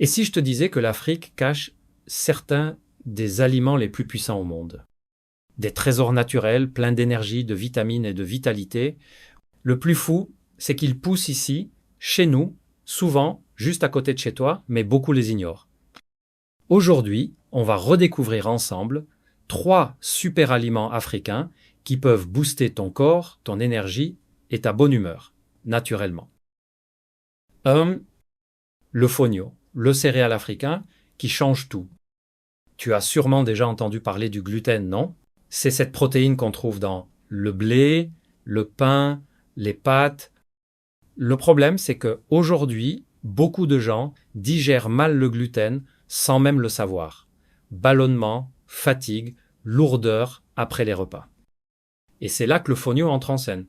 Et si je te disais que l'Afrique cache certains des aliments les plus puissants au monde? Des trésors naturels pleins d'énergie, de vitamines et de vitalité. Le plus fou, c'est qu'ils poussent ici, chez nous, souvent, juste à côté de chez toi, mais beaucoup les ignorent. Aujourd'hui, on va redécouvrir ensemble 3 super aliments africains qui peuvent booster ton corps, ton énergie et ta bonne humeur, naturellement. 1. Le fonio, le céréal africain qui change tout. Tu as sûrement déjà entendu parler du gluten, non? C'est cette protéine qu'on trouve dans le blé, le pain, les pâtes. Le problème, c'est qu'aujourd'hui, beaucoup de gens digèrent mal le gluten sans même le savoir. Ballonnement, fatigue, lourdeur après les repas. Et c'est là que le fonio entre en scène.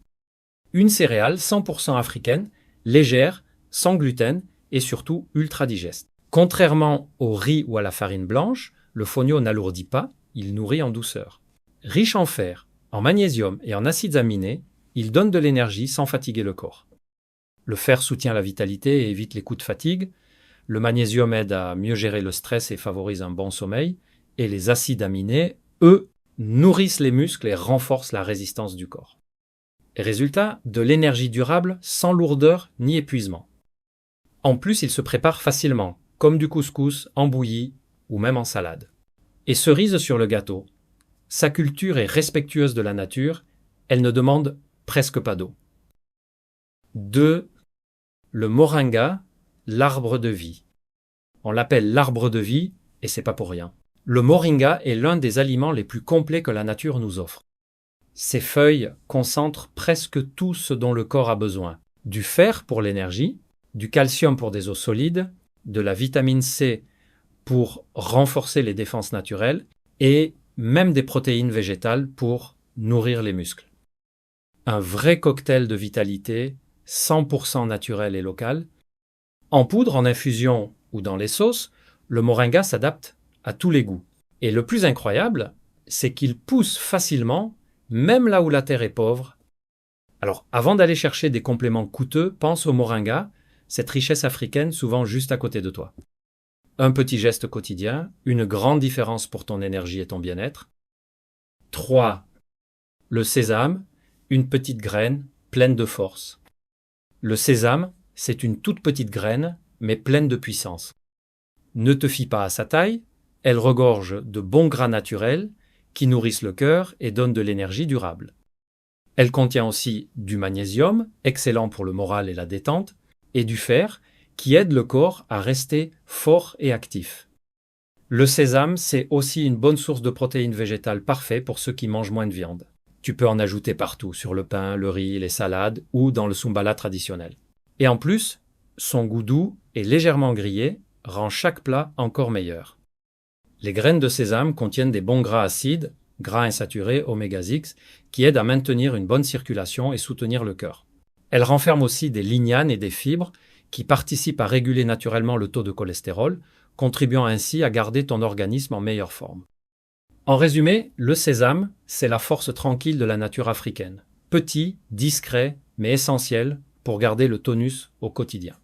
Une céréale 100% africaine, légère, sans gluten et surtout ultra digeste. Contrairement au riz ou à la farine blanche, le fonio n'alourdit pas, il nourrit en douceur. Riche en fer, en magnésium et en acides aminés, il donne de l'énergie sans fatiguer le corps. Le fer soutient la vitalité et évite les coups de fatigue. Le magnésium aide à mieux gérer le stress et favorise un bon sommeil. Et les acides aminés, eux, nourrissent les muscles et renforcent la résistance du corps. Et résultat, de l'énergie durable sans lourdeur ni épuisement. En plus, il se prépare facilement, comme du couscous, en bouillie ou même en salade. Et cerise sur le gâteau, sa culture est respectueuse de la nature, elle ne demande presque pas d'eau. 2. Le moringa, l'arbre de vie. On l'appelle l'arbre de vie et c'est pas pour rien. Le moringa est l'un des aliments les plus complets que la nature nous offre. Ses feuilles concentrent presque tout ce dont le corps a besoin. Du fer pour l'énergie, du calcium pour des os solides, de la vitamine C pour renforcer les défenses naturelles et même des protéines végétales pour nourrir les muscles. Un vrai cocktail de vitalité, 100% naturel et local. En poudre, en infusion ou dans les sauces, le moringa s'adapte à tous les goûts. Et le plus incroyable, c'est qu'il pousse facilement, même là où la terre est pauvre. Alors, avant d'aller chercher des compléments coûteux, pense au moringa, cette richesse africaine souvent juste à côté de toi. Un petit geste quotidien, une grande différence pour ton énergie et ton bien-être. 3. Le sésame, une petite graine pleine de force. Le sésame, c'est une toute petite graine, mais pleine de puissance. Ne te fie pas à sa taille, elle regorge de bons gras naturels qui nourrissent le cœur et donnent de l'énergie durable. Elle contient aussi du magnésium, excellent pour le moral et la détente, et du fer, qui aide le corps à rester fort et actif. Le sésame, c'est aussi une bonne source de protéines végétales parfait pour ceux qui mangent moins de viande. Tu peux en ajouter partout, sur le pain, le riz, les salades ou dans le sumbala traditionnel. Et en plus, son goût doux et légèrement grillé rend chaque plat encore meilleur. Les graines de sésame contiennent des bons gras acides, gras insaturés, oméga 6, qui aident à maintenir une bonne circulation et soutenir le cœur. Elles renferment aussi des lignanes et des fibres qui participent à réguler naturellement le taux de cholestérol, contribuant ainsi à garder ton organisme en meilleure forme. En résumé, le sésame, c'est la force tranquille de la nature africaine. Petit, discret, mais essentiel pour garder le tonus au quotidien.